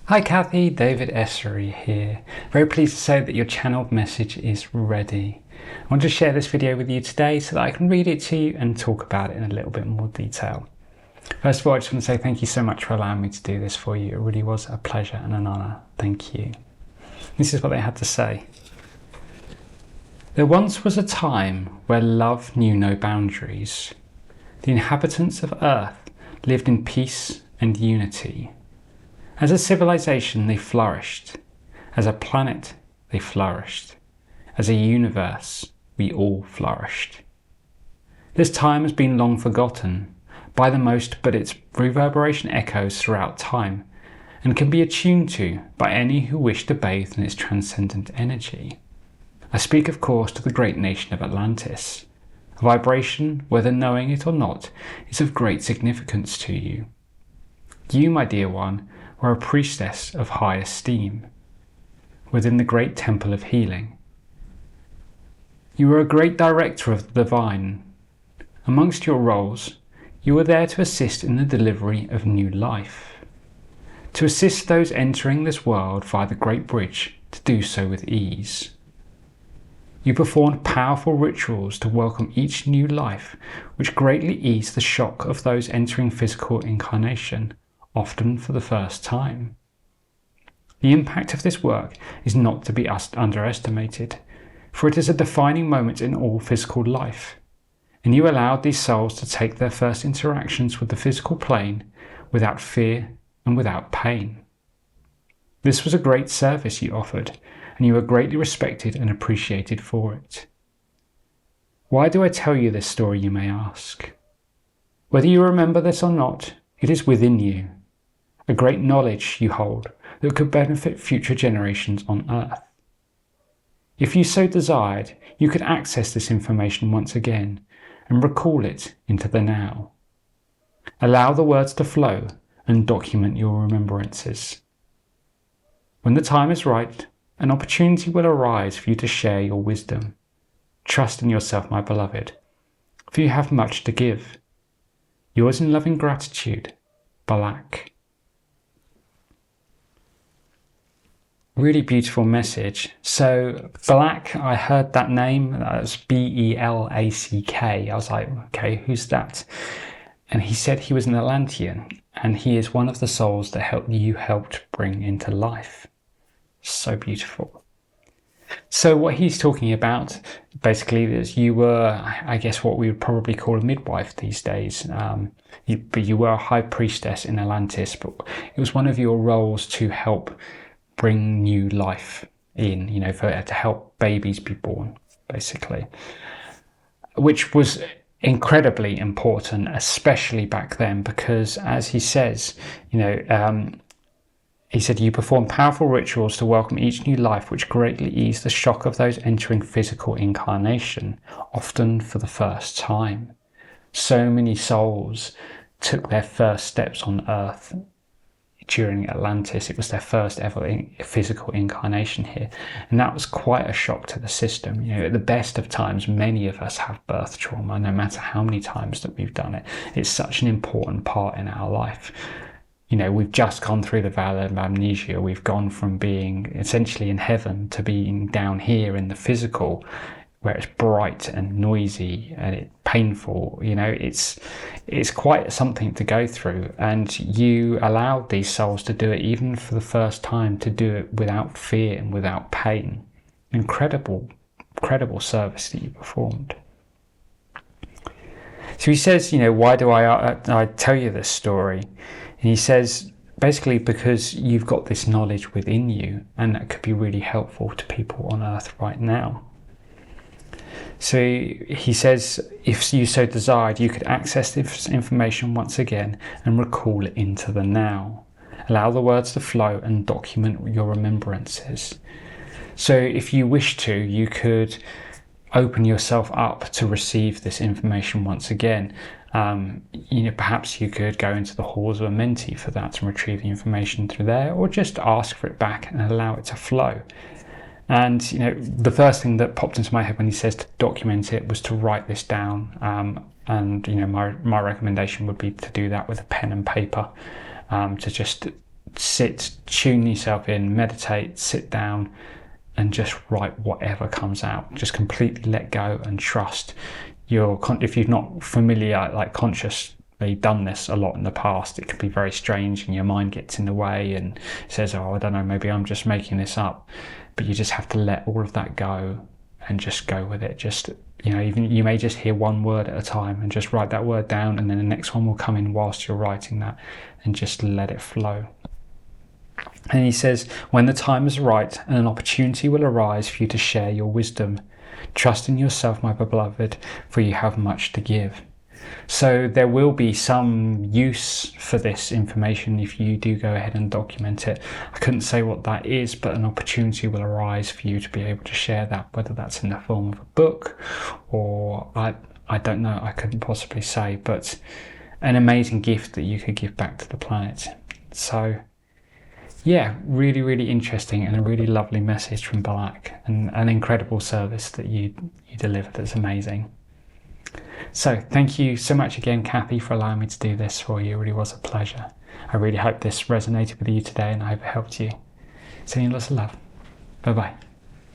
Hi Cathy, David Essery here. Very pleased to say that your channeled message is ready. I want to share this video with you today so that I can read it to you and talk about it in a little bit more detail. First of all, I just want to say thank you so much for allowing me to do this for you. It really was a pleasure and an honour. Thank you. This is what they had to say. There once was a time where love knew no boundaries. The inhabitants of Earth lived in peace and unity. As a civilization, they flourished. As a planet, they flourished. As a universe, we all flourished. This time has been long forgotten by the most, but its reverberation echoes throughout time and can be attuned to by any who wish to bathe in its transcendent energy. I speak, of course, to the great nation of Atlantis. A vibration, whether knowing it or not, is of great significance to you. You, my dear one, were a priestess of high esteem within the great temple of healing. You were a great director of the divine. Amongst your roles, you were there to assist in the delivery of new life, to assist those entering this world via the Great Bridge to do so with ease. You performed powerful rituals to welcome each new life, which greatly eased the shock of those entering physical incarnation, often for the first time. The impact of this work is not to be underestimated, for it is a defining moment in all physical life, and you allowed these souls to take their first interactions with the physical plane without fear and without pain. This was a great service you offered, and you were greatly respected and appreciated for it. Why do I tell you this story, you may ask? Whether you remember this or not, it is within you. A great knowledge you hold that could benefit future generations on Earth. If you so desired, you could access this information once again and recall it into the now. Allow the words to flow and document your remembrances. When the time is right, an opportunity will arise for you to share your wisdom. Trust in yourself, my beloved, for you have much to give. Yours in loving gratitude, Balak. Really beautiful message. So Balak, I heard that name, that was B-E-L-A-C-K. I was like, okay, who's that? And he said he was an Atlantean, and he is one of the souls that you helped bring into life. So beautiful. So what he's talking about basically is you were, I guess, what we would probably call a midwife these days. But you were a high priestess in Atlantis, but it was one of your roles to help bring new life in, to help babies be born, basically, which was incredibly important, especially back then, because as he says, he said you perform powerful rituals to welcome each new life, which greatly ease the shock of those entering physical incarnation, often for the first time. So many souls took their first steps on Earth during Atlantis. It was their first ever physical incarnation here, and that was quite a shock to the system. At the best of times, many of us have birth trauma, no matter how many times that we've done it. It's such an important part in our life. We've just gone through the valley of amnesia. We've gone from being essentially in heaven to being down here in the physical, where it's bright and noisy and it's painful. It's quite something to go through, and you allowed these souls to do it, even for the first time, to do it without fear and without pain. Incredible service that you performed. So he says, why do I tell you this story? And he says, basically because you've got this knowledge within you, and that could be really helpful to people on Earth right now. So he says, if you so desired, you could access this information once again and recall it into the now. Allow the words to flow and document your remembrances. So if you wish to, you could open yourself up to receive this information once again. Perhaps you could go into the halls of a mentee for that and retrieve the information through there, or just ask for it back and allow it to flow. And the first thing that popped into my head when he says to document it was to write this down. And my recommendation would be to do that with a pen and paper, to just tune yourself in, meditate, sit down, and just write whatever comes out. Just completely let go and trust if you're not familiar, like consciously done this a lot in the past, it can be very strange and your mind gets in the way and says, oh, I don't know, maybe I'm just making this up. But you just have to let all of that go and just go with it. Just, even you may just hear one word at a time and just write that word down, and then the next one will come in whilst you're writing that, and just let it flow. And he says, when the time is right and an opportunity will arise for you to share your wisdom, trust in yourself, my beloved, for you have much to give. So there will be some use for this information if you do go ahead and document it. I couldn't say what that is, but an opportunity will arise for you to be able to share that, whether that's in the form of a book or I don't know, I couldn't possibly say, but an amazing gift that you could give back to the planet. So yeah, really, really interesting, and a really lovely message from Balak, and an incredible service that you deliver that's amazing. So thank you so much again, Cathy, for allowing me to do this for you. It really was a pleasure. I really hope this resonated with you today, and I hope it helped you. Sending you lots of love. Bye-bye.